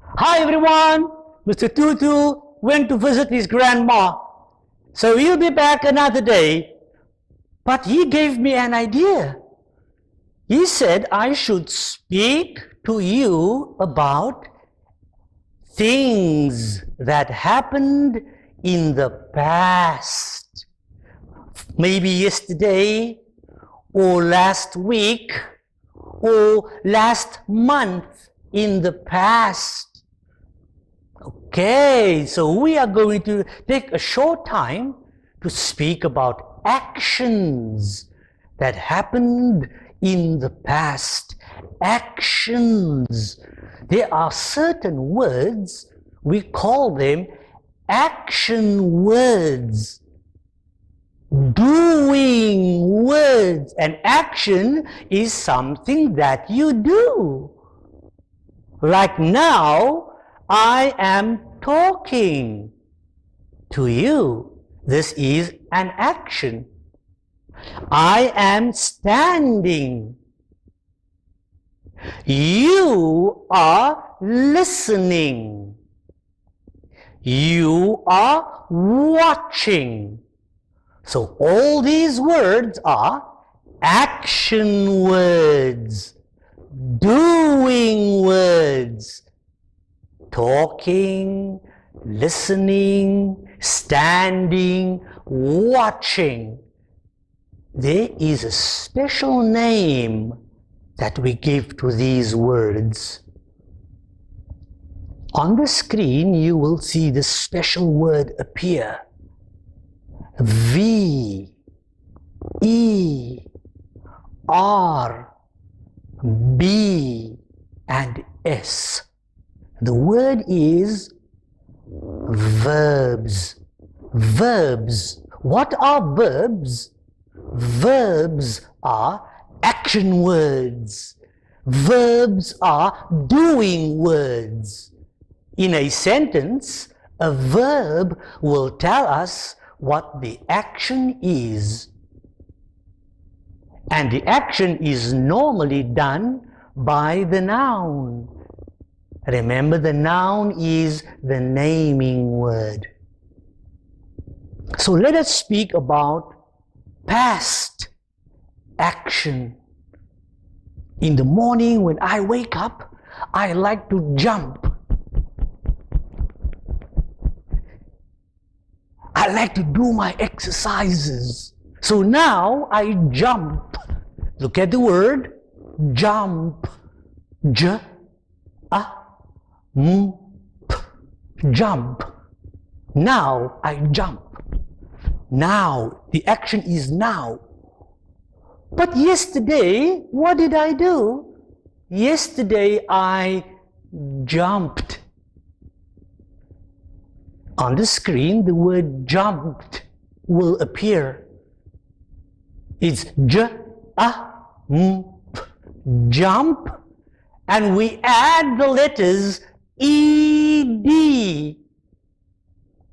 Hi everyone, Mr. Tutu went to visit his grandma. So he'll be back another day. But he gave me an idea. He said I should speak to you about things that happened in the past. Maybe yesterday, or last week, or last month in the past. Okay, so we are going to take a short time to speak about actions that happened in the past. Actions. There are certain words, we call them action words. Doing words. An action is something that you do. Like now, I am talking to you. This is an action. I am standing. You are listening. You are watching. So all these words are action words, doing words. Talking, listening, standing, watching. There is a special name that we give to these words. On the screen you will see this special word appear. V, E, R, B, and S. The word is verbs. Verbs. What are verbs? Verbs are action words. Verbs are doing words. In a sentence, a verb will tell us what the action is. And the action is normally done by the noun. Remember, the noun is the naming word. So let us speak about past action. In the morning when I wake up, I like to jump. I like to do my exercises. So now I jump. Look at the word jump. J, A, M, P. Jump. Now I jump. Now. The action is now. But yesterday, what did I do? Yesterday I jumped. On the screen, the word jumped will appear. It's J, A, M, P. Jump. And we add the letters ED.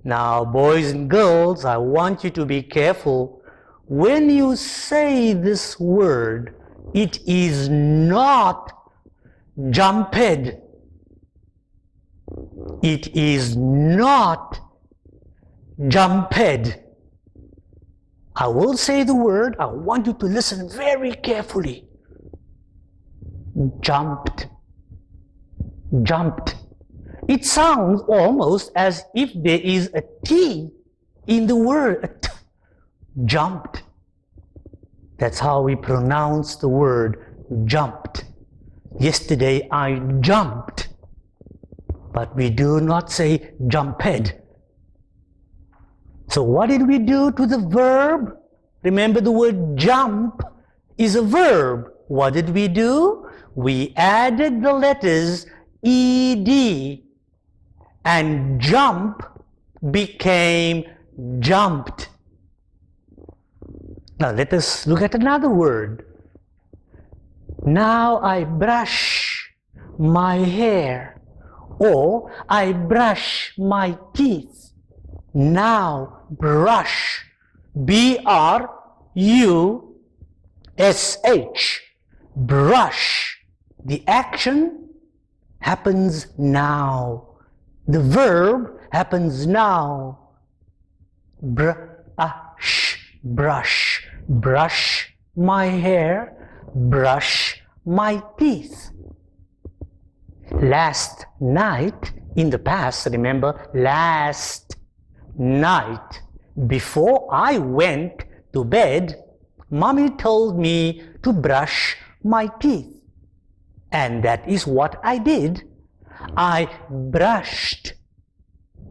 Now, boys and girls, I want you to be careful. When you say this word, it is not jumped. It is not jumped. I will say the word. I want you to listen very carefully. Jumped. Jumped. It sounds almost as if there is a T in the word. A T. Jumped. That's how we pronounce the word jumped. Yesterday I jumped. But we do not say jumped. So what did we do to the verb? Remember, the word jump is a verb. What did we do? We added the letters ED, and jump became jumped. Now let us look at another word. Now I brush my hair, or I brush my teeth. Now brush, B-R-U-S-H, brush. The action happens now. The verb happens now. Brush, brush, brush my hair, brush my teeth. Last night, in the past, remember, last night, before I went to bed, Mommy told me to brush my teeth. And that is what I did. I brushed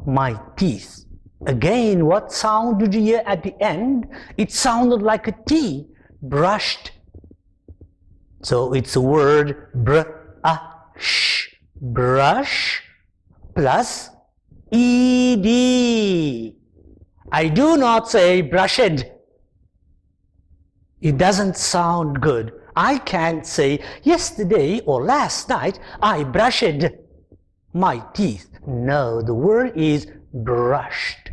my teeth. Again, what sound did you hear at the end? It sounded like a T, brushed. So it's a word brush, brush plus ed. I do not say brushed. It doesn't sound good. I can't say yesterday or last night I brushed my teeth. No, the word is brushed.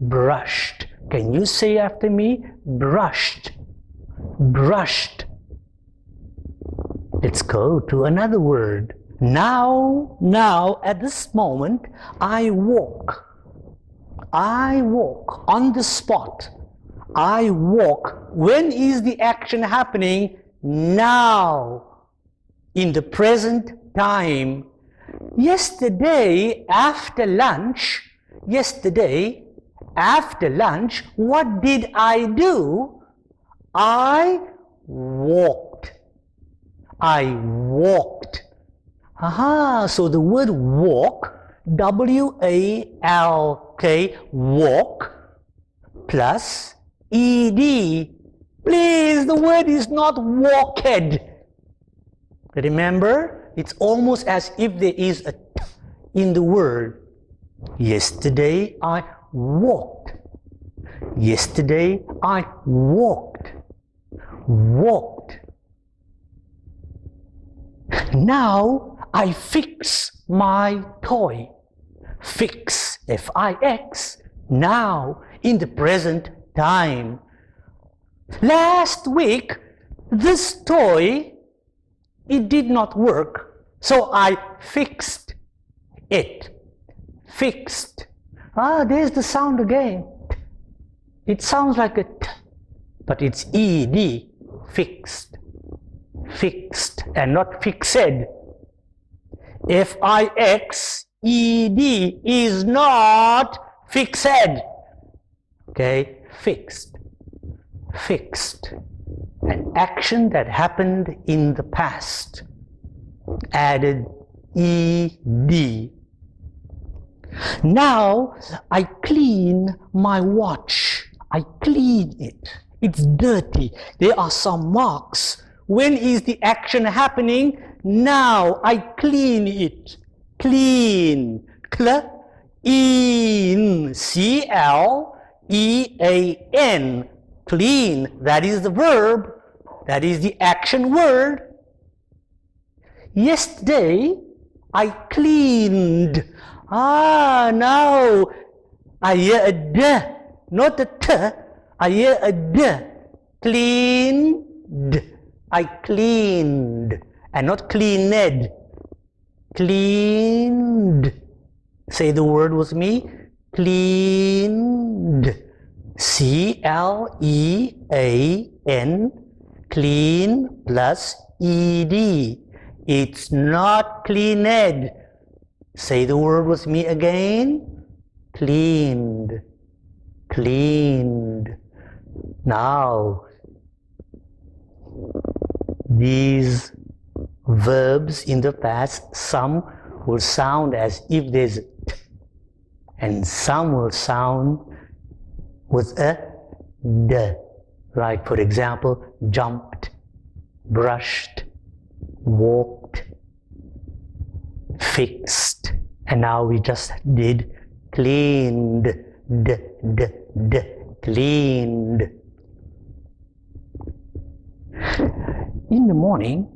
Brushed. Can you say after me? Brushed. Brushed. Let's go to another word. Now, at this moment, I walk. I walk on the spot. I walk. When is the action happening? Now. In the present time. Yesterday after lunch, what did I do? I walked. I walked. Aha, so the word walk, W-A-L-K, walk, plus ed. Please, the word is not walked. Remember, it's almost as if there is a t in the word. Yesterday I walked. Yesterday I walked. Walked. Now I fix my toy. Fix, F-I-X, now, in the present time. Last week, this toy, it did not work, so I fixed it. Fixed. Ah, there's the sound again. It sounds like a t, but it's ed. Fixed. Fixed, and not fixed. F-I-X-E-D is not fixed. Okay, fixed. Fixed. An action that happened in the past. Added ed. Now I clean my watch. I clean it. It's dirty. There are some marks. When is the action happening? Now I clean it. Clean. Clean. C-L-E-A-N. Clean. That is the verb. That is the action word. Yesterday I cleaned. Ah, now I hear a d, not a t. I hear a d. Cleaned. I cleaned, and not cleaned. Cleaned. Say the word with me. Cleaned. C-L-E-A-N. Clean plus ed. It's not cleaned. Say the word with me again. Cleaned. Cleaned. Now, these verbs in the past, some will sound as if there's a t, and some will sound with a d. Like, for example, jumped, brushed, walked, fixed, and now we just did cleaned, cleaned. In the morning,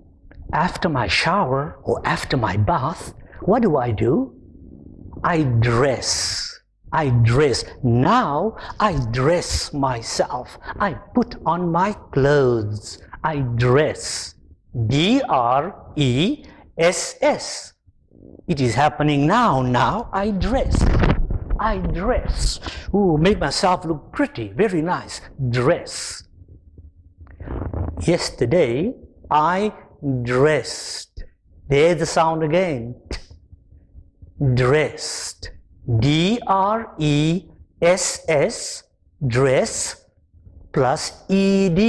after my shower or after my bath, what do? I dress. I dress. Now I dress myself. I put on my clothes. I dress. D-R-E-S-S. It is happening now. Now I dress. I dress. Ooh, make myself look pretty. Very nice. Dress. Yesterday, I dressed. There's the sound again. Dressed. D-R-E-S-S. Dress plus ed.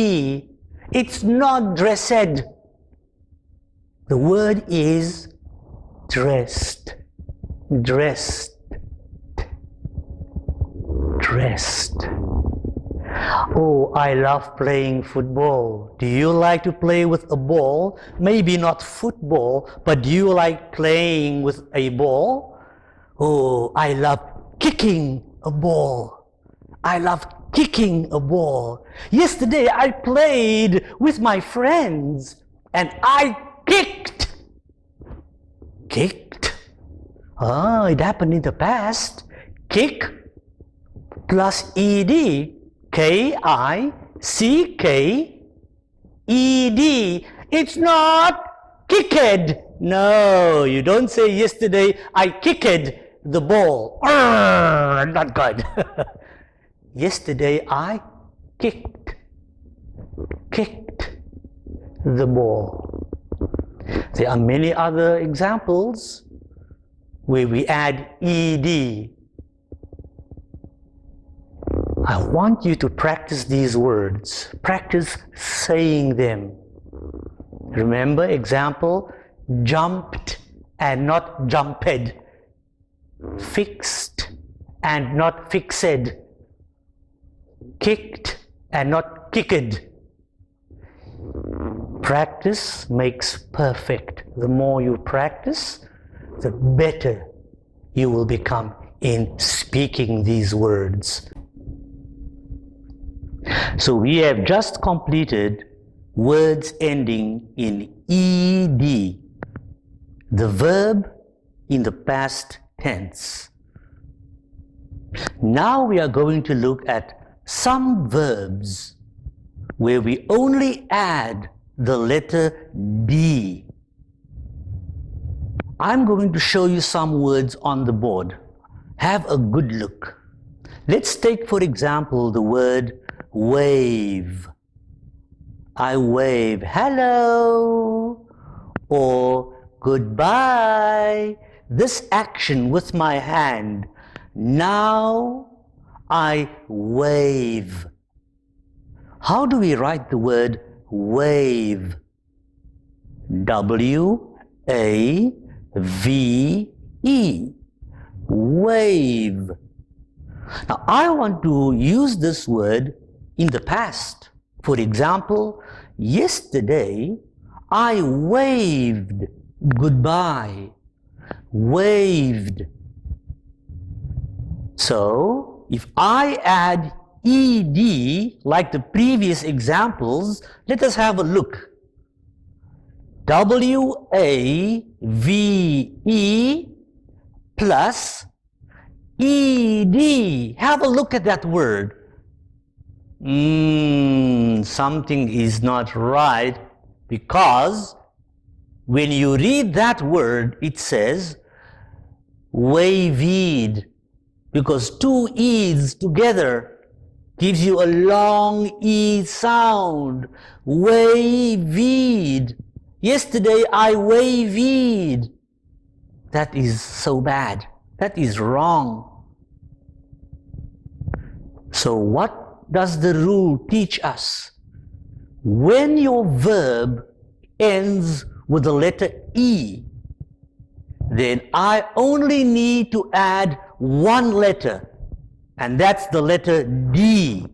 It's not dressed. The word is dressed. Dressed. Dressed. Oh, I love playing football. Do you like to play with a ball? Maybe not football, but do you like playing with a ball? Oh, I love kicking a ball. I love kicking a ball. Yesterday I played with my friends and I kicked. Kicked? Ah, it happened in the past. Kick plus ed. K-I-C-K-E-D. It's not kicked. No, you don't say yesterday I kicked the ball. Not good. Yesterday I kicked the ball. There are many other examples where we add ed. I want you to practice these words. Practice saying them. Remember, example, jumped and not jumped. Fixed and not fixed. Kicked and not kicked. Practice makes perfect. The more you practice, the better you will become in speaking these words. So we have just completed words ending in ed, the verb in the past tense. Now we are going to look at some verbs where we only add the letter D. I'm going to show you some words on the board. Have a good look. Let's take, for example, the word wave. I wave hello or goodbye. This action with my hand. Now I wave. How do we write the word wave? W-A-V-E. Wave. Now I want to use this word in the past. For example, yesterday I waved goodbye. Waved. So if I add ed like the previous examples, let us have a look. W-A-V-E plus ed. Have a look at that word. Something is not right, because when you read that word, it says waved, because two e's together gives you a long e sound. Waved. Yesterday I waved. That is so bad. That is wrong. So what does the rule teach us? When your verb ends with the letter E, then I only need to add one letter, and that's the letter D,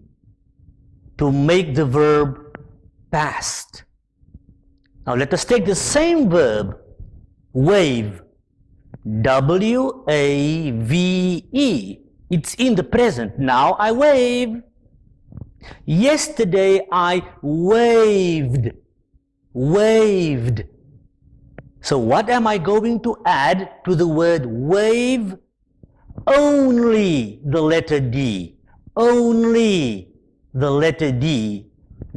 to make the verb past. Now let us take the same verb, wave, W-A-V-E. It's in the present. Now I wave. Yesterday I waved. Waved. So what am I going to add to the word wave? Only the letter D. Only the letter D.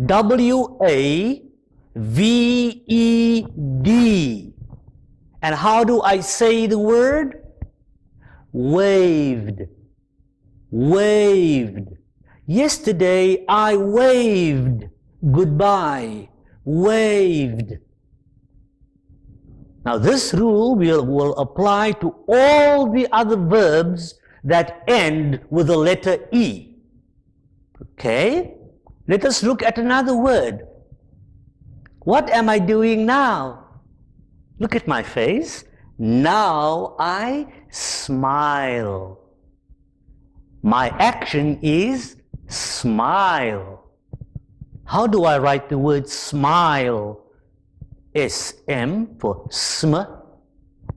W-A-V-E-D. And how do I say the word? Waved. Waved. Yesterday I waved goodbye. Waved. Now this rule will apply to all the other verbs that end with the letter E. Okay? Let us look at another word. What am I doing now? Look at my face. Now I smile. My action is smile. How do I write the word smile? S-M for sm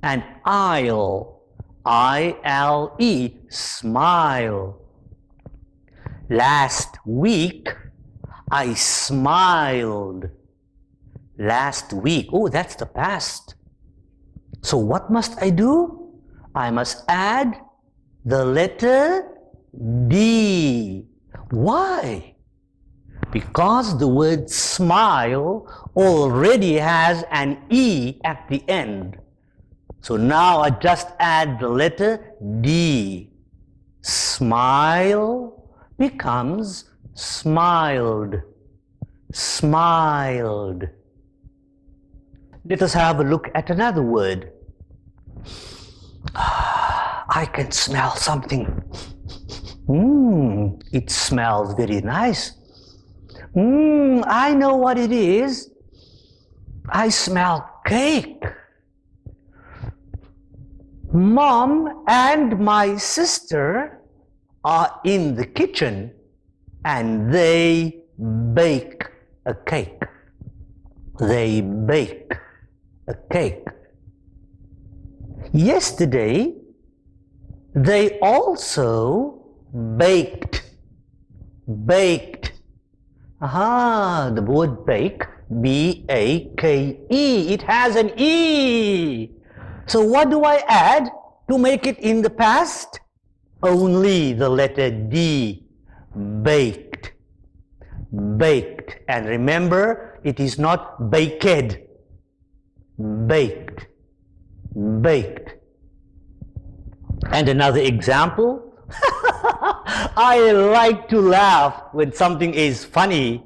and isle. I-L-E, smile. Last week, I smiled. Last week, oh, that's the past. So what must I do? I must add the letter D. Why? Because the word smile already has an E at the end. So now I just add the letter D. Smile becomes smiled. Smiled. Let us have a look at another word. I can smell something. It smells very nice. I know what it is. I smell cake. Mom and my sister are in the kitchen and they bake a cake. They bake a cake. Yesterday, they also baked. Baked. The word bake, B-A-K-E, it has an E. So what do I add to make it in the past? Only the letter D. Baked. Baked. And remember, it is not baked. Baked. Baked. And another example. I like to laugh when something is funny.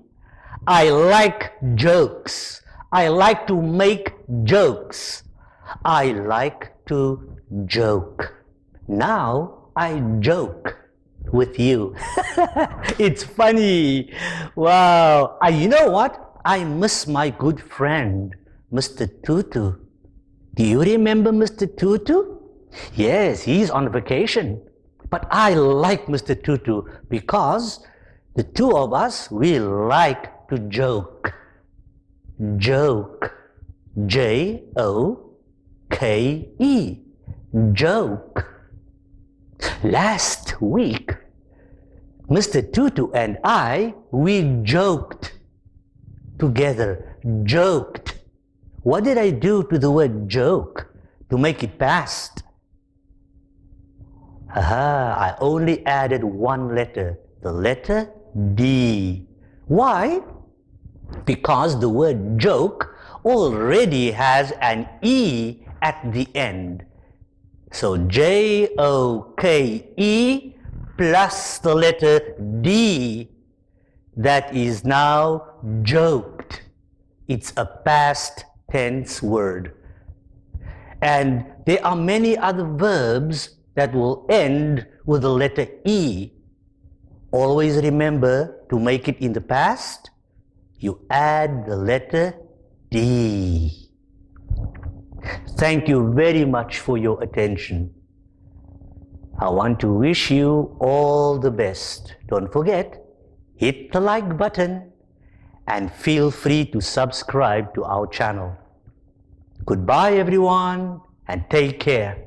I like jokes. I like to make jokes. I like to joke. Now I joke with you. It's funny. Wow. You know what? I miss my good friend, Mr. Tutu. Do you remember Mr. Tutu? Yes, he's on vacation. But I like Mr. Tutu because the two of us, we like to joke. Joke. J-O-K-E. Joke. Last week, Mr. Tutu and I, we joked together. Joked. What did I do to the word joke to make it past? I only added one letter, the letter D. Why? Because the word joke already has an E at the end. So J-O-K-E plus the letter D, that is now joked. It's a past tense word. And there are many other verbs that will end with the letter E. Always remember, to make it in the past, you add the letter D. Thank you very much for your attention. I want to wish you all the best. Don't forget, hit the like button and feel free to subscribe to our channel. Goodbye everyone and take care.